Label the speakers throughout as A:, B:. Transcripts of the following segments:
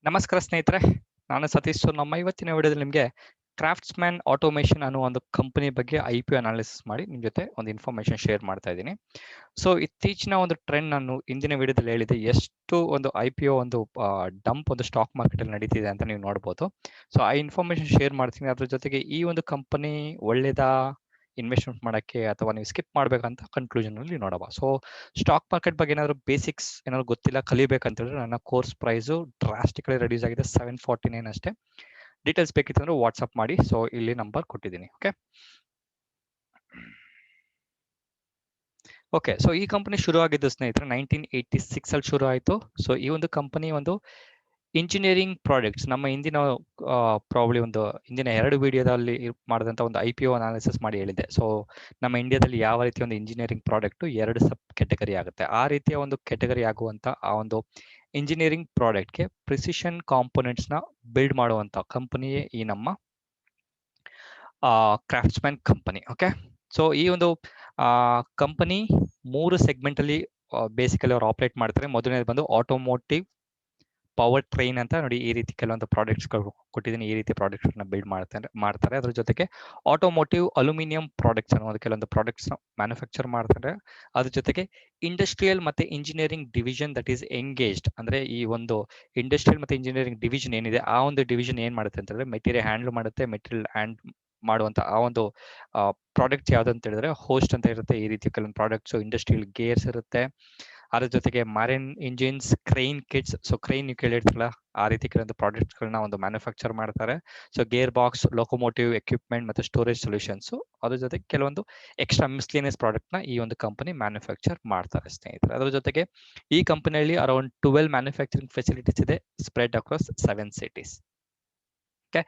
A: ನಮಸ್ಕಾರ ಸ್ನೇಹಿತರೆ, ನಾನು ಸತೀಶ್. ನಮ್ಮ ಇವತ್ತಿನ ವಿಡಿಯೋದಲ್ಲಿ ನಿಮಗೆ ಕ್ರಾಫ್ಟ್ಸ್ಮ್ಯಾನ್ ಆಟೋಮೇಷನ್ ಅನ್ನೋ ಒಂದು ಕಂಪನಿ ಬಗ್ಗೆ IPO ಅನಾಲಿಸಿಸ್ ಮಾಡಿ ನಿಮ್ಮ ಜೊತೆ ಒಂದು ಇನ್ಫಾರ್ಮೇಷನ್ ಶೇರ್ ಮಾಡ್ತಾ ಇದ್ದೀನಿ. ಸೊ ಇತ್ತೀಚಿನ ಒಂದು ಟ್ರೆಂಡ್ ನಾನು ಇಂದಿನ ವಿಡಿಯೋದಲ್ಲಿ ಹೇಳಿದೆ, ಎಷ್ಟು ಒಂದು IPO ಒಂದು ಡಂಪ್ ಒಂದು ಸ್ಟಾಕ್ ಮಾರ್ಕೆಟ್ ಅಲ್ಲಿ ನಡೀತಿದೆ ಅಂತ ನೀವು ನೋಡ್ಬೋದು. ಸೊ ಆ ಇನ್ಫಾರ್ಮೇಷನ್ ಶೇರ್ ಮಾಡ್ತೀನಿ. ಅದ್ರ ಜೊತೆಗೆ ಈ ಒಂದು ಕಂಪನಿ ಒಳ್ಳೇದಾ ಇನ್ವೆಸ್ಟ್ಮೆಂಟ್ ಮಾಡಕ್ಕೆ ಅಥವಾ ನೀವು ಸ್ಕಿಪ್ ಮಾಡ್ಬೇಕಂತ ಕನ್ಕ್ಲೂಷನ್ ಅಲ್ಲಿ ನೋಡೋಣ. ಸೊ ಸ್ಟಾಕ್ ಮಾರ್ಕೆಟ್ ಬಗ್ಗೆ ಏನಾದ್ರು ಬೇಸಿಕ್ಸ್ ಏನಾದ್ರು ಗೊತ್ತಿಲ್ಲ, ಕಲಿಬೇಕಂತ ಹೇಳಿದ್ರೆ ನನ್ನ ಕೋರ್ಸ್ ಪ್ರೈಸು ಡ್ರಾಸ್ಟಿಕಲಿ ರೆಡ್ಯೂಸ್ ಆಗಿದೆ, 749 ಅಷ್ಟೇ. ಡೀಟೇಲ್ಸ್ ಬೇಕಿತ್ತಂದ್ರೆ ವಾಟ್ಸಪ್ ಮಾಡಿ. ಸೊ ಇಲ್ಲಿ ನಂಬರ್ ಕೊಟ್ಟಿದ್ದೀನಿ. ಓಕೆ. ಸೊ ಈ ಕಂಪನಿ ಶುರು ಆಗಿದ್ದು ಸ್ನೇಹಿತರೆ 1986 ಅಲ್ಲಿ ಶುರು ಆಯಿತು. ಸೊ ಈ ಒಂದು ಕಂಪನಿ ಒಂದು ಇಂಜಿನಿಯರಿಂಗ್ ಪ್ರಾಡಕ್ಟ್ಸ್, ನಮ್ಮ ಹಿಂದಿನ ಪ್ರಾಬ್ಲಿ ಒಂದು ಹಿಂದಿನ 2 ವಿಡಿಯೋದಲ್ಲಿ ಮಾಡಿದಂಥ ಒಂದು IPO ಅನಾಲಿಸಿಸ್ ಮಾಡಿ ಹೇಳಿದೆ. ಸೊ ನಮ್ಮ ಇಂಡಿಯಾದಲ್ಲಿ ಯಾವ ರೀತಿ ಒಂದು ಇಂಜಿನಿಯರಿಂಗ್ ಪ್ರಾಡಕ್ಟ್ 2 ಸಬ್ ಕೆಟಗರಿ ಆಗುತ್ತೆ, ಆ ರೀತಿಯ ಒಂದು ಕೆಟಗರಿ ಆಗುವಂತ ಆ ಒಂದು ಇಂಜಿನಿಯರಿಂಗ್ ಪ್ರಾಡಕ್ಟ್ಗೆ ಪ್ರಿಸಿಷನ್ ಕಾಂಪೋನೆಂಟ್ಸ್ ನ ಬಿಲ್ಡ್ ಮಾಡುವಂತ ಕಂಪನಿಯೇ ಈ ನಮ್ಮ ಕ್ರಾಫ್ಟ್ಸ್ಮ್ಯಾನ್ ಕಂಪನಿ. ಓಕೆ. ಸೊ ಈ ಒಂದು ಕಂಪನಿ 3 ಸೆಗ್ಮೆಂಟ್ ಅಲ್ಲಿ ಬೇಸಿಕಲಿ ಅವ್ರು ಆಪರೇಟ್ ಮಾಡ್ತಾರೆ. ಮೊದಲನೇದು ಬಂದು ಆಟೋಮೋಟಿವ್ ಪವರ್ ಟ್ರೈನ್ ಅಂತ ನೋಡಿ, ಈ ರೀತಿ ಕೆಲವೊಂದು ಪ್ರಾಡಕ್ಟ್ಸ್ ಕೊಟ್ಟಿದ್ದೀನಿ. ಈ ರೀತಿ ಪ್ರಾಡಕ್ಟ್ಸ್ ಬಿಲ್ಡ್ ಮಾಡ್ತಾರೆ. ಅದ್ರ ಜೊತೆಗೆ ಆಟೋಮೋಟಿವ್ ಅಲ್ಯೂಮಿನಿಯಂ ಪ್ರಾಡಕ್ಟ್ಸ್ ಅನ್ನೋ ಕೆಲವೊಂದು ಪ್ರಾಡಕ್ಟ್ಸ್ ಮ್ಯಾನುಫ್ಯಾಕ್ಚರ್ ಮಾಡ್ತಾರೆ. ಅದ್ರ ಜೊತೆಗೆ ಇಂಡಸ್ಟ್ರಿಯಲ್ ಮತ್ತೆ engineering division that is engaged, ಅಂದ್ರೆ ಈ ಒಂದು ಇಂಡಸ್ಟ್ರಿಯಲ್ ಮತ್ತೆ ಇಂಜಿನಿಯರಿಂಗ್ ಡಿವಿಷನ್ ಏನಿದೆ, ಆ ಒಂದು ಡಿವಿಷನ್ ಏನ್ ಮಾಡುತ್ತೆ ಅಂತ ಹೇಳಿದ್ರೆ ಮೆಟೀರಿಯಲ್ ಹ್ಯಾಂಡಲ್ ಮಾಡುತ್ತೆ. ಮೆಟೀರಿಯಲ್ ಹ್ಯಾಂಡ್ ಮಾಡುವಂತ ಆ ಒಂದು ಪ್ರಾಡಕ್ಟ್ಸ್ ಯಾವ್ದು ಅಂತ ಹೇಳಿದ್ರೆ ಹೋಸ್ಟ್ ಅಂತ ಇರುತ್ತೆ. ಈ ರೀತಿ ಕೆಲವೊಂದು ಪ್ರಾಡಕ್ಟ್ಸ್ ಇಂಡಸ್ಟ್ರಿಯಲ್ ಗೇರ್ಸ್ ಇರುತ್ತೆ. ಅದ್ರ ಜೊತೆಗೆ marine engines, crane kits, so crane ನೀವು ಕೇಳಿರ್ತಿರಲ್ಲ, ಆ ರೀತಿ ಕೆಲವೊಂದು ಪ್ರಾಡಕ್ಟ್ಸ್ ಗಳನ್ನ ಒಂದು ಮ್ಯಾನುಫ್ಯಾಕ್ಚರ್ ಮಾಡ್ತಾರೆ. So gear box, locomotive equipment ಮತ್ತೆ ಸ್ಟೋರೇಜ್ ಸೊಲ್ಯೂಷನ್ಸ್, ಅದ್ರ ಜೊತೆಗೆ ಕೆಲವೊಂದು ಎಕ್ಸ್ಟ್ರಾ ಮಿಸ್ಲೇನಿಯಸ್ ಪ್ರಾಡಕ್ಟ್ ನ ಈ ಒಂದು ಕಂಪನಿ ಮ್ಯಾನುಫ್ಯಾಕ್ಚರ್ ಮಾಡ್ತಾರೆ ಸ್ನೇಹಿತರೆ. ಅದ್ರ ಜೊತೆಗೆ ಈ ಕಂಪನಿಯಲ್ಲಿ ಅರೌಂಡ್ 12 ಮ್ಯಾನುಫ್ಯಾಕ್ಚರಿಂಗ್ ಫೆಸಿಲಿಟೀಸ್ ಇದೆ, ಸ್ಪ್ರೆಡ್ ಅಕ್ರಾಸ್ 7 ಸಿಟೀಸ್. ಓಕೆ.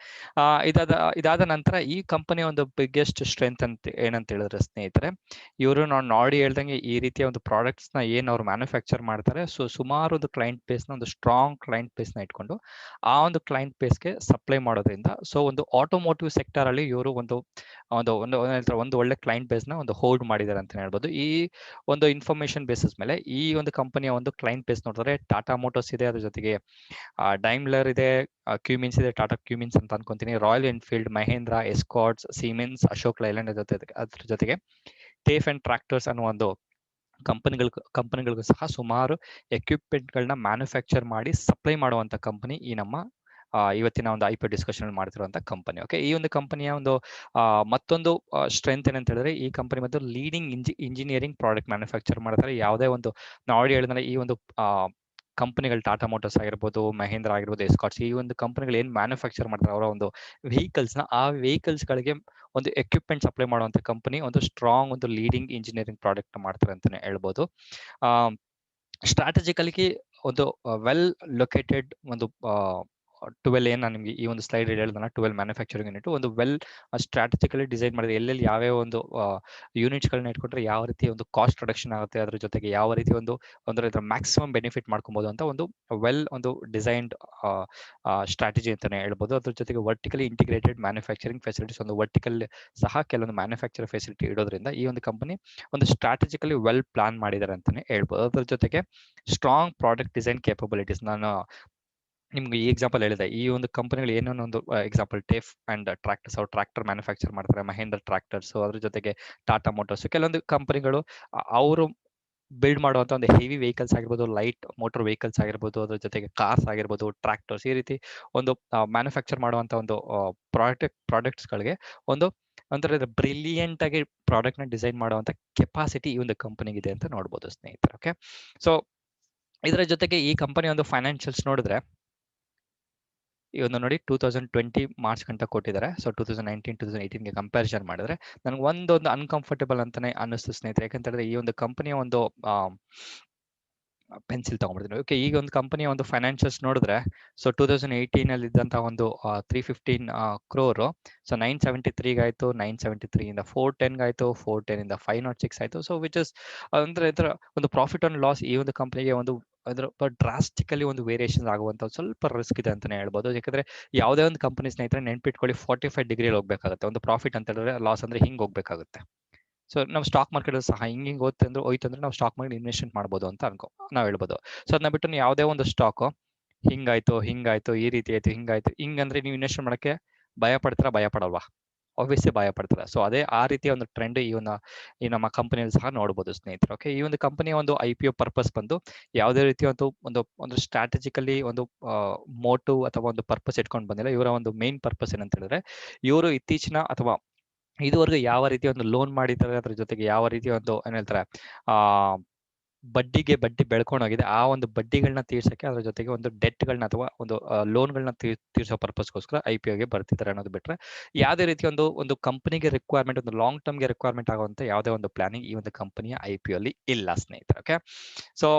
A: ಇದಾದ ನಂತರ ಈ ಕಂಪನಿಯ ಒಂದು ಬಿಗ್ಗೆಸ್ಟ್ ಸ್ಟ್ರೆಂತ್ ಅಂತ ಏನಂತ ಹೇಳಿದ್ರೆ ಸ್ನೇಹಿತರೆ, ಇವರು ನಾವು ನೋಡಿ ಹೇಳ್ದಂಗೆ ಈ ರೀತಿಯ ಒಂದು ಪ್ರಾಡಕ್ಟ್ಸ್ ನ ಏನ್ ಅವ್ರು ಮ್ಯಾನುಫ್ಯಾಕ್ಚರ್ ಮಾಡ್ತಾರೆ, ಸೊ ಸುಮಾರು ಒಂದು ಕ್ಲೈಂಟ್ ಬೇಸ್ ನ ಒಂದು ಸ್ಟ್ರಾಂಗ್ ಕ್ಲೈಂಟ್ ಬೇಸ್ ನ ಇಟ್ಕೊಂಡು ಆ ಒಂದು ಕ್ಲೈಂಟ್ ಬೇಸ್ಗೆ ಸಪ್ಲೈ ಮಾಡೋದ್ರಿಂದ, ಸೊ ಒಂದು ಆಟೋಮೋಟಿವ್ ಸೆಕ್ಟರ್ ಅಲ್ಲಿ ಇವರು ಒಂದು ಒಂದು ಒಂದು ಒಂದು ಒಳ್ಳೆ ಕ್ಲೈಂಟ್ ಬೇಸ್ ನ ಒಂದು ಹೋಲ್ಡ್ ಮಾಡಿದ್ದಾರೆ ಅಂತ ಹೇಳ್ಬೋದು. ಈ ಒಂದು ಇನ್ಫಾರ್ಮೇಶನ್ ಬೇಸಿಸ್ ಮೇಲೆ ಈ ಒಂದು ಕಂಪನಿಯ ಒಂದು ಕ್ಲೈಂಟ್ ಬೇಸ್ ನೋಡಿದ್ರೆ ಟಾಟಾ ಮೋಟರ್ಸ್ ಇದೆ, ಅದ್ರ ಜೊತೆಗೆ ಡೈಮ್ಲರ್ ಇದೆ, ಕ್ಯೂಮಿನ್ಸ್ ಇದೆ, ಟಾಟಾ ಕ್ಯೂಮಿನ್ಸ್ ಅಂತ ಅನ್ಕೊಂತೀನಿ, Royal Enfield, Mahindra, Escorts, Siemens, Ashok Leyland ಅದ್ರ ಜೊತೆಗೆ ಟೇಫ್ ಅಂಡ್ ಟ್ರಾಕ್ಟರ್ಸ್ ಅನ್ನೋ ಒಂದು ಕಂಪನಿಗಳಿಗೂ ಸಹ ಸುಮಾರು ಎಕ್ವಿಪ್ಮೆಂಟ್ ಗಳನ್ನ ಮ್ಯಾನುಫ್ಯಾಕ್ಚರ್ ಮಾಡಿ ಸಪ್ಲೈ ಮಾಡುವಂತ ಕಂಪನಿ ಈ ನಮ್ಮ ಇವತ್ತಿನ ಒಂದು IPO ಡಿಸ್ಕಷನ್ ಮಾಡ್ತಿರುವಂತ ಕಂಪನಿ. ಓಕೆ. ಈ ಒಂದು ಕಂಪನಿಯ ಒಂದು ಮತ್ತೊಂದು ಸ್ಟ್ರೆಂತ್ ಏನಂತ ಹೇಳಿದ್ರೆ, ಈ ಕಂಪನಿ ಮತ್ತು ಲೀಡಿಂಗ್ ಇಂಜಿನಿಯರಿಂಗ್ ಪ್ರಾಡಕ್ಟ್ ಮ್ಯಾನುಫ್ಯಾಕ್ಚರ್ ಮಾಡ್ತಾರೆ. ಯಾವುದೇ ಒಂದು ನಾವು ಹೇಳಿದ್ರೆ ಈ ಒಂದು ಕಂಪನಿಗಳು ಟಾಟಾ ಮೋಟರ್ಸ್ ಆಗಿರ್ಬೋದು, ಮಹೇಂದ್ರ ಆಗಿರ್ಬೋದು, ಎಸ್ಕಾಟ್ಸ್, ಈ ಒಂದು ಕಂಪನಿಗಳು ಏನ್ ಮ್ಯಾನುಫ್ಯಾಕ್ಚರ್ ಮಾಡ್ತಾರೆ ಅವರ ಒಂದು ವೆಹಿಕಲ್ಸ್ ನ, ಆ ವೆಹಿಕಲ್ಸ್ ಗಳಿಗೆ ಒಂದು ಎಕ್ವಿಪ್ಮೆಂಟ್ ಸಪ್ಲೈ ಮಾಡುವಂತ ಕಂಪನಿ ಒಂದು ಸ್ಟ್ರಾಂಗ್ ಒಂದು ಲೀಡಿಂಗ್ ಇಂಜಿನಿಯರಿಂಗ್ ಪ್ರಾಡಕ್ಟ್ ಮಾಡ್ತಾರೆ ಅಂತಾನೆ ಹೇಳ್ಬೋದು. ಸ್ಟ್ರಾಟಜಿಕಲಿ ಒಂದು ವೆಲ್ ಲೊಕೇಟೆಡ್ ಒಂದು 12 ಏನ್ ನಾನು ನಿಮಗೆ ಈ ಒಂದು ಸ್ಲೈಡ್ ಹೇಳಿದ್ನಲ್ಲ, 12 ಮ್ಯಾನುಫ್ಯಾಕ್ಚರಿಂಗ್ ಯೂನಿಟ್ ಒಂದು ವೆಲ್ ಸ್ಟ್ರಾಟಜಿಕಲಿ ಡಿಸೈನ್ ಮಾಡಿದೆ. ಎಲ್ಲೆಲ್ಲಿ ಯಾವ್ಯಾವ ಒಂದು ಯೂನಿಟ್ಸ್ ಗಳನ್ನ ಇಟ್ಕೊಂಡ್ರೆ ಯಾವ ರೀತಿ ಒಂದು ಕಾಸ್ಟ್ ರಿಡಕ್ಷನ್ ಆಗುತ್ತೆ, ಅದ್ರ ಜೊತೆಗೆ ಯಾವ ರೀತಿ ಒಂದು ಅಂದ್ರೆ ಮ್ಯಾಕ್ಸಿಮಮ್ ಬೆನಿಫಿಟ್ ಮಾಡ್ಕೊಬಹುದು ಅಂತ ಒಂದು ವೆಲ್ ಒಂದು ಡಿಸೈನ್ಡ್ ಸ್ಟ್ರಾಟಜಿ ಅಂತಾನೆ ಹೇಳ್ಬೋದು. ಅದ್ರ ಜೊತೆಗೆ ವರ್ಟಿಕಲಿ ಇಂಟಿಗ್ರೇಟೆಡ್ ಮ್ಯಾನುಫ್ಯಾಕ್ಚರಿಂಗ್ ಫೆಸಿಲಿಟೀಸ್, ಒಂದು ವರ್ಟಿಕಲ್ ಸಹ ಕೆಲವೊಂದು ಮ್ಯಾನುಫ್ಯಾಕ್ಚರ್ ಫೆಸಿಲಿಟಿ ಇಡೋದ್ರಿಂದ ಈ ಒಂದು ಕಂಪನಿ ಒಂದು ಸ್ಟ್ರಾಟಜಿಕಲಿ ವೆಲ್ ಪ್ಲಾನ್ ಮಾಡಿದ್ದಾರೆ ಅಂತಾನೆ ಹೇಳ್ಬೋದು. ಅದ್ರ ಜೊತೆಗೆ ಸ್ಟ್ರಾಂಗ್ ಪ್ರಾಡಕ್ಟ್ ಡಿಸೈನ್ ಕೇಪಬಿಲಿಟೀಸ್, ನಾನು ನಿಮ್ಗೆ ಈ ಎಕ್ಸಾಂಪಲ್ ಹೇಳಿದೆ. ಈ ಒಂದು ಕಂಪನಿಗಳು ಏನೇನೋ ಒಂದು ಎಕ್ಸಾಂಪಲ್ ಟೇಫ್ ಅಂಡ್ ಟ್ರಾಕ್ಟರ್ಸ್, ಅವ್ರು ಟ್ರಾಕ್ಟರ್ ಮ್ಯಾನುಫ್ಯಾಕ್ಚರ್ ಮಾಡ್ತಾರೆ, ಮಹೇಂದ್ರ ಟ್ರಾಕ್ಟರ್ಸ್, ಅದ್ರ ಜೊತೆಗೆ ಟಾಟಾ ಮೋಟರ್ಸ್, ಕೆಲವೊಂದು ಕಂಪನಿಗಳು ಅವರು ಬಿಲ್ಡ್ ಮಾಡುವಂತ ಒಂದು ಹೆವಿ ವೆಹಿಕಲ್ಸ್ ಆಗಿರ್ಬೋದು, ಲೈಟ್ ಮೋಟರ್ ವೆಹಿಕಲ್ಸ್ ಆಗಿರ್ಬೋದು, ಅದ್ರ ಜೊತೆಗೆ ಕಾರ್ಸ್ ಆಗಿರ್ಬೋದು, ಟ್ರಾಕ್ಟರ್ಸ್, ಈ ರೀತಿ ಒಂದು ಮ್ಯಾನುಫ್ಯಾಕ್ಚರ್ ಮಾಡುವಂತ ಒಂದು ಪ್ರಾಡಕ್ಟ್ಸ್ ಗಳಿಗೆ ಒಂದು ಒಂಥರ ಬ್ರಿಲಿಯಂಟ್ ಆಗಿ ಪ್ರಾಡಕ್ಟ್ ನ ಡಿಸೈನ್ ಮಾಡುವಂತ ಕೆಪಾಸಿಟಿ ಈ ಒಂದು ಕಂಪನಿಗಿದೆ ಅಂತ ನೋಡ್ಬೋದು ಸ್ನೇಹಿತರೆ. ಓಕೆ. ಸೊ ಇದರ ಜೊತೆಗೆ ಈ ಕಂಪನಿ ಒಂದು ಫೈನಾನ್ಷಿಯಲ್ಸ್ ನೋಡಿದ್ರೆ, ಈ ಒಂದು ನೋಡಿ 2020 ಮಾರ್ಚ್ ಗಂಟ ಕೊಟ್ಟಿದ್ದಾರೆ. ಸೊ 2019 2018ಗೆ ಕಂಪ್ಯಾರಿಸನ್ ಮಾಡಿದ್ರೆ ನನಗೆ ಒಂದೊಂದು ಅನ್ಕಂಫರ್ಟೇಬಲ್ ಅಂತಾನೆ ಅನ್ನಿಸ್ತು ಸ್ನೇಹಿತರೆ. ಯಾಕಂತಂದ್ರೆ ಈ ಒಂದು ಕಂಪನಿಯ ಒಂದು ಪೆನ್ಸಿಲ್ ತಗೊಂಡ್ಬಿಡ್ತೀನಿ. ಓಕೆ. ಈಗ ಒಂದು ಕಂಪನಿಯ ಒಂದು ಫೈನಾನ್ಷಿಯಲ್ಸ್ ನೋಡಿದ್ರೆ, ಸೊ 2018 ಅಲ್ಲಿ ಇದ್ದಂತಹ ಒಂದು 315 crore, ಸೊ 973 ಆಯ್ತು, 973 ಇಂದ 410 ಆಯ್ತು, 410 ಇಂದ 506 ಆಯ್ತು. ಸೊ ವಿಚ್ ಇಸ್ ಅಂದ್ರೆ ಇದರ ಒಂದು ಪ್ರಾಫಿಟ್ ಅಂಡ್ ಲಾಸ್ ಈ ಒಂದು ಕಂಪನಿಗೆ ಒಂದು ಅದ್ರ ಡ್ರಾಸ್ಟಿಕಲಿ ಒಂದು ವೇರಿಯೇಷನ್ ಆಗುವಂತ ಸ್ವಲ್ಪ ರಿಸ್ಕ್ ಇದೆ ಅಂತಾನೆ ಹೇಳ್ಬೋದು. ಯಾಕಂದ್ರೆ ಯಾವುದೇ ಒಂದು ಕಂಪನಿ ಸ್ನೇಹಿತರೆ ನೆನ್ಪಿಟ್ಕೊಳ್ಳಿ 45 ಡಿಗ್ರಿಯಲ್ಲಿ ಹೋಗ್ಬೇಕಾಗುತ್ತೆ. ಒಂದು ಪ್ರಾಫಿಟ್ ಅಂತ ಹೇಳಿದ್ರೆ ಲಾಸ್ ಅಂದ್ರೆ ಹಿಂಗ್ ಹೋಗ್ಬೇಕಾಗುತ್ತೆ. ಸೊ ನಾವು ಸ್ಟಾಕ್ ಮಾರ್ಕೆಟ್ ಸಹ ಹಿಂಗ್ ಹೋಯ್ತಂದ್ರೆ ನಾವು ಸ್ಟಾಕ್ ಮಾರ್ಕೆಟ್ ಇನ್ವೆಸ್ಟ್ಮೆಂಟ್ ಮಾಡ್ಬೋದು ಅಂತ ನಾವು ಹೇಳ್ಬೋದು. ಸೊ ಅದನ್ನ ಬಿಟ್ಟು ಯಾವುದೇ ಒಂದು ಸ್ಟಾಕ್ ಹಿಂಗಾಯ್ತು, ಈ ರೀತಿ ಆಯ್ತು, ಹಿಂಗಾಯ್ತು, ಹಿಂಗಂದ್ರೆ ನೀವು ಇನ್ವೆಸ್ಟ್ ಮಾಡಕ್ಕೆ ಭಯ ಪಡ್ತೀರಾ, ಭಯ ಪಡಲ್ವಾ? ಆಬ್ವಿಯಸ್ಲಿ ಭಯ ಪಡ್ತಾರೆ. ಸೊ ಅದೇ ಆ ರೀತಿಯ ಒಂದು ಟ್ರೆಂಡ್ ಈ ನಮ್ಮ ಕಂಪನಿಯಲ್ಲಿ ಸಹ ನೋಡಬಹುದು ಸ್ನೇಹಿತರೆ. ಓಕೆ, ಈ ಒಂದು ಕಂಪನಿಯ ಒಂದು IPO ಪರ್ಪಸ್ ಬಂದು ಯಾವುದೇ ರೀತಿಯ ಒಂದು ಸ್ಟ್ರಾಟಜಿಕಲಿ ಒಂದು ಮೋಟಿವ್ ಅಥವಾ ಒಂದು ಪರ್ಪಸ್ ಇಟ್ಕೊಂಡು ಬಂದಿಲ್ಲ. ಇವರ ಒಂದು ಮೇನ್ ಪರ್ಪಸ್ ಏನಂತ ಹೇಳಿದ್ರೆ, ಇವರು ಇತ್ತೀಚಿನ ಅಥವಾ ಇದುವರೆಗೂ ಯಾವ ರೀತಿಯ ಒಂದು ಲೋನ್ ಮಾಡಿದ್ದಾರೆ, ಅದ್ರ ಜೊತೆಗೆ ಯಾವ ರೀತಿಯ ಒಂದು ಏನ್ ಹೇಳ್ತಾರೆ ಆ ಬಡ್ಡಿ ಬೆಳ್ಕೊಂಡು ಹೋಗಿದೆ, ಆ ಒಂದು ಬಡ್ಡಿಗಳನ್ನ ತೀರ್ಸಕ್ಕೆ, ಅದ್ರ ಜೊತೆಗೆ ಒಂದು ಡೆಟ್ಗಳನ್ನ ಅಥವಾ ಒಂದು ಲೋನ್ಗಳನ್ನ ತೀರ್ಸೋ ಪರ್ಪಸ್ಗೋಸ್ಕರ IPOಗೆ ಬರ್ತಿದ್ದಾರೆ ಅನ್ನೋದು ಬಿಟ್ರೆ ಯಾವುದೇ ರೀತಿ ಒಂದು ಕಂಪನಿಗೆ ರಿಕ್ವೈರ್ಮೆಂಟ್, ಒಂದು ಲಾಂಗ್ ಟರ್ಮ್ಗೆ ರಿಕ್ವೈರ್ಮೆಂಟ್ ಆಗುವಂತ ಯಾವುದೇ ಒಂದು ಪ್ಲಾನಿಂಗ್ ಈ ಒಂದು ಕಂಪನಿಯ IPO ಅಲ್ಲಿ ಇಲ್ಲ ಸ್ನೇಹಿತರೆ. ಓಕೆ, ಸೊ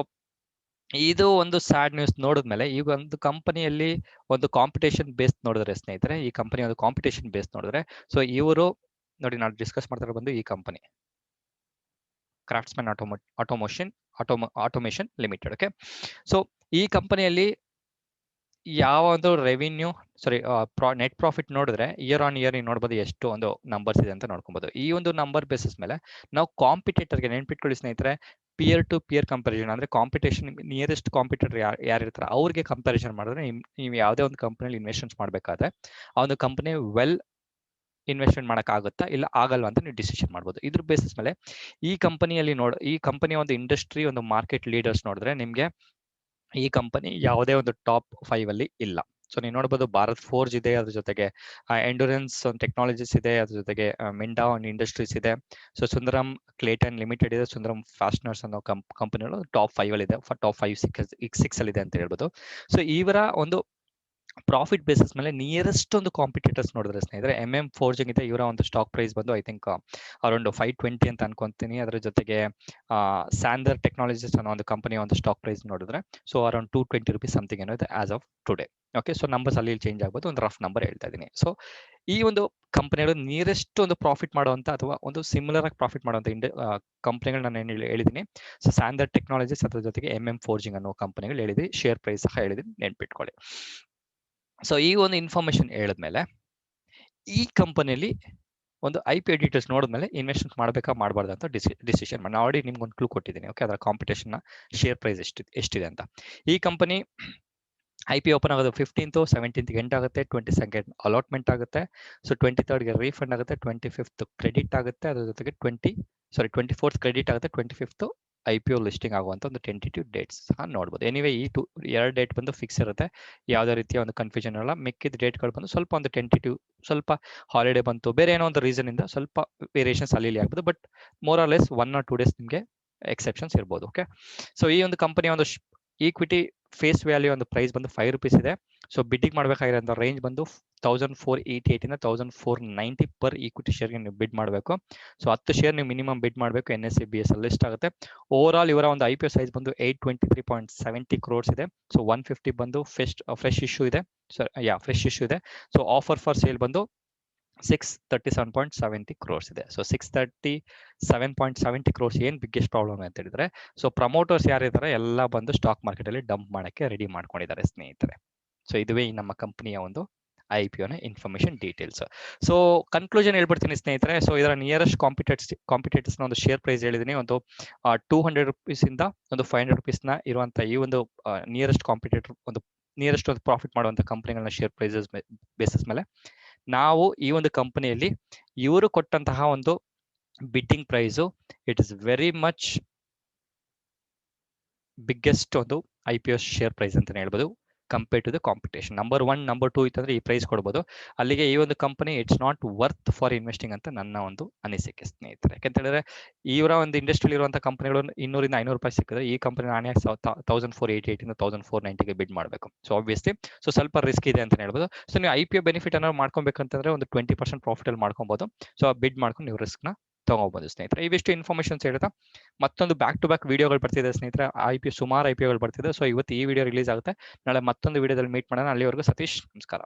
A: ಇದು ಒಂದು ಸ್ಯಾಡ್ ನ್ಯೂಸ್ ನೋಡಿದ್ಮೇಲೆ ಈಗ ಒಂದು ಕಂಪನಿಯಲ್ಲಿ ಒಂದು ಕಾಂಪಿಟೇಷನ್ ಬೇಸ್ ನೋಡಿದ್ರೆ ಸ್ನೇಹಿತರೆ, ಈ ಕಂಪನಿ ಒಂದು ಕಾಂಪಿಟೇಷನ್ ಬೇಸ್ ನೋಡಿದ್ರೆ, ಸೊ ಇವರು ನೋಡಿ, ನಾವು ಡಿಸ್ಕಸ್ ಮಾಡ್ತಾರೆ ಬಂದು ಈ company craftsman automation limited. Okay, so ಈ ಕಂಪನಿಯಲ್ಲಿ ಯಾವ ಒಂದು ರೆವಿನ್ಯೂ ನೆಟ್ ಪ್ರಾಫಿಟ್ ನೋಡಿದ್ರೆ ಇಯರ್ ಆನ್ ಇಯರ್ ನೀವು ನೋಡ್ಬೋದು ಎಷ್ಟು ಒಂದು ನಂಬರ್ಸ್ ಇದೆ ಅಂತ ನೋಡ್ಕೊಬೋದು. ಈ ಒಂದು ನಂಬರ್ ಬೇಸಿಸ್ ಮೇಲೆ ನಾವು ಕಾಂಪಿಟೇಟರ್ಗೆ ನೆನ್ಪಿಟ್ಕೊಳ್ಳಿ ಸ್ನೇಹಿತರೆ, ಪಿಯರ್ ಟು ಪಿಯರ್ ಕಂಪಾರಿಸನ್ ಅಂದ್ರೆ ಕಾಂಪಿಟೇಷನ್ ನಿಯರೆಸ್ಟ್ ಕಾಂಪಿಟೇಟರ್ ಯಾರು ಇರ್ತಾರೆ ಅವ್ರಿಗೆ ಕಂಪಾರಿಸನ್ ಮಾಡಿದ್ರೆ ನೀವು ಯಾವುದೇ ಒಂದು ಕಂಪನಿಯಲ್ಲಿ ಇನ್ವೆಸ್ಟ್ಮೆಂಟ್ ಮಾಡಬೇಕಾದ್ರೆ ಆ ಒಂದು ಕಂಪನಿ ವೆಲ್ ಇನ್ವೆಸ್ಟ್ಮೆಂಟ್ ಮಾಡೋಕ್ಕಾಗುತ್ತಾ ಇಲ್ಲ ಆಗಲ್ವಾ ಅಂತ ನೀವು ಡಿಸಿಷನ್ ಮಾಡ್ಬೋದು. ಇದ್ರ ಬೇಸಿಸ್ ಮೇಲೆ ಈ ಕಂಪನಿಯ ಒಂದು ಇಂಡಸ್ಟ್ರಿ ಒಂದು ಮಾರ್ಕೆಟ್ ಲೀಡರ್ಸ್ ನೋಡಿದ್ರೆ ನಿಮಗೆ ಈ ಕಂಪನಿ ಯಾವುದೇ ಒಂದು ಟಾಪ್ 5 ಅಲ್ಲಿ ಇಲ್ಲ. ಸೊ ನೀವು ನೋಡಬಹುದು ಭಾರತ್ ಫೋರ್ಜ್ ಇದೆ, ಅದ್ರ ಜೊತೆಗೆ ಎಂಡೂರೆನ್ಸ್ ಟೆಕ್ನಾಲಜೀಸ್ ಇದೆ, ಅದ್ರ ಜೊತೆಗೆ ಮಿಂಡಾ ಒಂದು ಇಂಡಸ್ಟ್ರೀಸ್ ಇದೆ, ಸೊ ಸುಂದರಂ ಕ್ಲೇಟನ್ ಲಿಮಿಟೆಡ್ ಇದೆ, ಸುಂದರಂ ಫಾಸ್ಟ್ನರ್ಸ್ ಅನ್ನೋ ಕಂಪನಿಗಳು ಟಾಪ್ 5 ಅಲ್ಲಿ ಇದೆ, ಟಾಪ್ 5-6 ಅಲ್ಲಿ ಇದೆ ಅಂತ ಹೇಳ್ಬೋದು. ಸೊ ಇವರ ಒಂದು ಪ್ರಾಫಿಟ್ ಬೇಸಿಸ್ ಮೇಲೆ ನಿಯರೆಸ್ಟ್ ಒಂದು ಕಾಂಪಿಟೇಟರ್ಸ್ ನೋಡಿದ್ರೆ ಸ್ನೇಹಿತರೆ ಫೋರ್ಜಿಂಗ್ ಇದೆ, ಇವರ ಒಂದು ಸ್ಟಾಕ್ ಪ್ರೈಸ್ ಬಂದು ಐ ಥಿಂಕ್ ಅರೌಂಡ್ 520 ಅಂತ ಅನ್ಕೊಂತೀನಿ. ಅದರ ಜೊತೆಗೆ ಸ್ಯಾಂದರ್ ಟೆಕ್ನಾಲಜೀಸ್ ಅನ್ನೋ ಒಂದು ಕಂಪನಿಯ ಒಂದು ಸ್ಟಾಕ್ ಪ್ರೈಸ್ ನೋಡಿದ್ರೆ ಸೊ ಅರೌಂಡ್ 220 rupees ಸಮಥಿಂಗ್ ಏನೋ ಇದೆ as of today. Okay, so numbers ಅಲ್ಲಿ ಚೇಂಜ್ ಆಗ್ಬೋದು, ಒಂದು ರಫ್ ನಂಬರ್ ಹೇಳ್ತಾ ಇದ್ದೀನಿ. ಸೊ ಈ ಒಂದು ಕಂಪನಿಗಳು ನಿಯರೆಸ್ಟ್ ಒಂದು ಪ್ರಾಫಿಟ್ ಮಾಡುವಂತ ಅಥವಾ ಒಂದು ಸಿಮಿಲರ್ ಆಗಿ ಪ್ರಾಫಿಟ್ ಮಾಡುವಂತ ಕಂಪನಿಗಳು ನಾನು ಏನು ಹೇಳಿದ್ದೀನಿ. ಸೊ ಸ್ಯಾಂದರ್ ಟೆಕ್ನಾಲಜೀಸ್ ಅದ್ರ ಜೊತೆಗೆ ಫೋರ್ಜಿಂಗ್ ಅನ್ನೋ ಕಂಪನಿಗಳು ಹೇಳಿದ್ವಿ, ಶೇರ್ ಪ್ರೈಸ್ ಸಹ ಹೇಳಿದ್ದೀನಿ, ನೆನ್ಪಿಟ್ಕೊಳ್ಳಿ. ಸೊ ಈ ಒಂದು ಇನ್ಫಾರ್ಮೇಶನ್ ಹೇಳಿದ್ಮೇಲೆ ಈ ಕಂಪನಿಯಲ್ಲಿ ಒಂದು IPO ಡೀಟೇಲ್ಸ್ ನೋಡಿದ್ಮೇಲೆ ಇನ್ವೆಸ್ಟ್ಮೆಂಟ್ ಮಾಡಬೇಕಾ ಮಾಡಬಾರ್ದು ಅಂತ ಡಿಸಿಷನ್ ಮಾಡಿ ನಾನು ಆಲ್ರೆಡಿ ನಿಮ್ಗೆ ಒಂದು ಕ್ಲೂ ಕೊಟ್ಟಿದ್ದೀನಿ. ಓಕೆ, ಅದರ ಕಾಂಪಿಟೇಷನ್ ಶೇರ್ ಪ್ರೈಸ್ ಎಷ್ಟಿದೆ ಅಂತ. ಈ ಕಂಪನಿ IPO ಓಪನ್ ಆಗೋದು 15th 17th ಎಂಡ್ ಆಗುತ್ತೆ, 22nd ಅಲಾಟ್ಮೆಂಟ್ ಆಗುತ್ತೆ, ಸೊ 23rd ರೀಫಂಡ್ ಆಗುತ್ತೆ, 25th ಕ್ರೆಡಿಟ್ ಆಗುತ್ತೆ, ಅದ್ರ ಜೊತೆಗೆ 24th ಕ್ರೆಡಿಟ್ ಆಗುತ್ತೆ, 25th IPO ಲಿಸ್ಟಿಂಗ್ ಆಗುವಂತ ಒಂದು ಟೆಂಟೇಟಿವ್ ಡೇಟ್ಸ್ ಸಹ ನೋಡ್ಬೋದು. ಎನಿವೆ ಈ ಎರಡು ಡೇಟ್ ಬಂದು ಫಿಕ್ಸ್ ಇರುತ್ತೆ, ಯಾವುದೇ ರೀತಿಯ ಒಂದು ಕನ್ಫ್ಯೂಷನ್ ಇರಲ್ಲ. ಮಿಕ್ಕಿದ ಡೇಟ್ಗಳು ಬಂದು ಸ್ವಲ್ಪ ಒಂದು ಟೆಂಟೇಟಿವ್, ಸ್ವಲ್ಪ ಹಾಲಿಡೇ ಬಂತು, ಬೇರೆ ಏನೋ ಒಂದು ರೀಸನ್ ಇಂದ ಸ್ವಲ್ಪ ವೇರಿಯೇಷನ್ಸ್ ಅಲ್ಲಿ ಆಗ್ಬೋದು, but more or less 1 or 2 days ನಿಮಗೆ ಎಕ್ಸೆಪ್ಷನ್ಸ್ ಇರ್ಬೋದು. ಓಕೆ, ಸೊ ಈ ಒಂದು ಕಂಪನಿಯ ಒಂದು ಈಕ್ವಿಟಿ ಫೇಸ್ ವ್ಯಾಲ್ಯೂ ಒಂದು ಪ್ರೈಸ್ ಬಂದು 5 rupees ಇದೆ. ಸೊ ಬಿಡ್ಡಿಂಗ್ ಮಾಡಬೇಕಾಗಿರೋ ರೇಂಜ್ ಬಂದು 1488 ಇಂದ 1490 ಪರ್ ಈಕ್ವಿಟಿ ಶೇರ್ಗೆ ನೀವು ಬಿಡ್ ಮಾಡಬೇಕು. ಸೊ 10 ಶೇರ್ ನೀವು ಮಿನಿಮಮ್ ಬಿಡ್ ಮಾಡಬೇಕು, NSE BSE ಲಿಸ್ಟ್ ಆಗುತ್ತೆ. ಓವರ್ ಆಲ್ ಇವರ ಒಂದು IPO ಸೈಜ್ ಬಂದು 823.70 crores ಇದೆ. ಸೊ 150 ಬಂದು ಫ್ರೆಶ್ ಇಶ್ಯೂ ಇದೆ, ಫ್ರೆಶ್ ಇಶ್ಯೂ ಇದೆ. ಸೊ ಆಫರ್ ಫಾರ್ ಸೇಲ್ ಬಂದು 637.70 crores ಇದೆ. ಸೊ 637.70 crores ಏನ್ ಬಿಗ್ಗೆಸ್ಟ್ ಪ್ರಾಬ್ಲಮ್ ಅಂತ ಹೇಳಿದ್ರೆ, ಸೊ ಪ್ರಮೋಟರ್ಸ್ ಯಾರಿದ್ದಾರೆ ಎಲ್ಲ ಬಂದು ಸ್ಟಾಕ್ ಮಾರ್ಕೆಟ್ ಅಲ್ಲಿ ಡಂಪ್ ಮಾಡಕ್ಕೆ ರೆಡಿ ಮಾಡ್ಕೊಂಡಿದ್ದಾರೆ ಸ್ನೇಹಿತರೆ. ಸೊ ಇದುವೇ ಈ ನಮ್ಮ ಕಂಪನಿಯ ಒಂದು IPO ನ ಇನ್ಫಾರ್ಮೇಶನ್ ಡೀಟೇಲ್ಸ್. ಸೊ ಕನ್ಕ್ಲೂಷನ್ ಹೇಳ್ಬಿಡ್ತೀನಿ ಸ್ನೇಹಿತರೆ. ಸೊ ಇದರ ನಿಯರೆಸ್ಟ್ ಕಾಂಪಿಟೇಟರ್ಸ್ ನ ಒಂದು ಶೇರ್ ಪ್ರೈಸ್ ಹೇಳಿದೀನಿ, ಒಂದು 200 rupees ಇಂದ ಒಂದು 500 rupees ನ ಇರುವಂತ ಈ ಒಂದು ನಿಯರೆಸ್ಟ್ ಕಾಂಪಿಟೇಟರ್, ಒಂದು ನಿಯರೆಸ್ಟ್ ಒಂದು ಪ್ರಾಫಿಟ್ ಮಾಡುವಂತ ಕಂಪನಿಗಳನ್ನ ಶೇರ್ ಪ್ರೈಸಸ್ ಬೇಸಿಸ್ ಮೇಲೆ ನಾವು ಈ ಒಂದು ಕಂಪನಿಯಲ್ಲಿ ಇವರು ಕೊಟ್ಟಂತಹ ಒಂದು bidding price it is very much biggest ಒಂದು IPO ಶೇರ್ ಪ್ರೈಸ್ ಅಂತಾನೆ ಹೇಳ್ಬೋದು compare to the competition. Number 1 number 2 ಇತ್ತಂದ್ರೆ ಈ ಪ್ರೈಸ್ ಕೊಡ್ಬೋದು, ಅಲ್ಲಿಗೆ ಈ ಒಂದು company it's not worth for investing ಅಂತ ನನ್ನ ಒಂದು ಅನಿಸಿಕೆ ಸ್ನೇಹಿತರೆ. ಯಾಕಂತ ಹೇಳಿದ್ರೆ ಇವರ ಒಂದು ಇಂಡಸ್ಟ್ರಿಯಲ್ಲಿ ಇರುವಂತಹ ಕಂಪನಿಗಳು 200 ಇಂದ 500 ರೂಪಾಯಿ ಸಿಕ್ಕಿದ್ರೆ ಈ ಕಂಪನಿ ನಾನೇ 1488 ಇಂದ 1490ಗೆ ಬಿಡ್ ಮಾಡಬೇಕು. ಸೊ ಆಬ್ವಿಯಸ್ಲಿ ಸೊ ಸ್ವಲ್ಪ ರಿಸ್ಕ್ ಇದೆ ಅಂತ ಹೇಳ್ಬೋದು. ಸೊ ನೀವು IPO ಬೆನಿಫಿಟ್ ಅನ್ನೋ ಮಾಡ್ಕೊಬೇಕಂತಂದ್ರೆ ಒಂದು 20% ಪ್ರಾಫಿಟ್ ಅಲ್ಲಿ ಮಾಡ್ಕೊಬಹುದು. ಸೊ ಬಿಡ್ ಮಾಡ್ಕೊಂಡು ನೀವು ರಿಸ್ಕ್ ನ ತಗೋಬಹುದು ಸ್ನೇಹಿತರೆ. ಇವಿಷ್ಟು ಇನ್ಫಾರ್ಮೇಶನ್ಸ್ ಹೇಳ್ತಾ ಮತ್ತೊಂದು ಬ್ಯಾಕ್ ಟು ಬ್ಯಾಕ್ ವಿಡಿಯೋಗಳು ಬರ್ತಿದೆ ಸ್ನೇಹಿತರೆ. ಸುಮಾರು IPOಗಳು ಬರ್ತಿದೆ. ಸೊ ಇವತ್ತು ಈ ವಿಡಿಯೋ ರಿಲೀಸ್ ಆಗುತ್ತೆ, ನಾಳೆ ಮತ್ತೊಂದು ವಿಡಿಯೋದಲ್ಲಿ ಮೀಟ್ ಮಾಡೋಣ. ಅಲ್ಲಿವರೆಗೂ ಸತೀಶ್, ನಮಸ್ಕಾರ.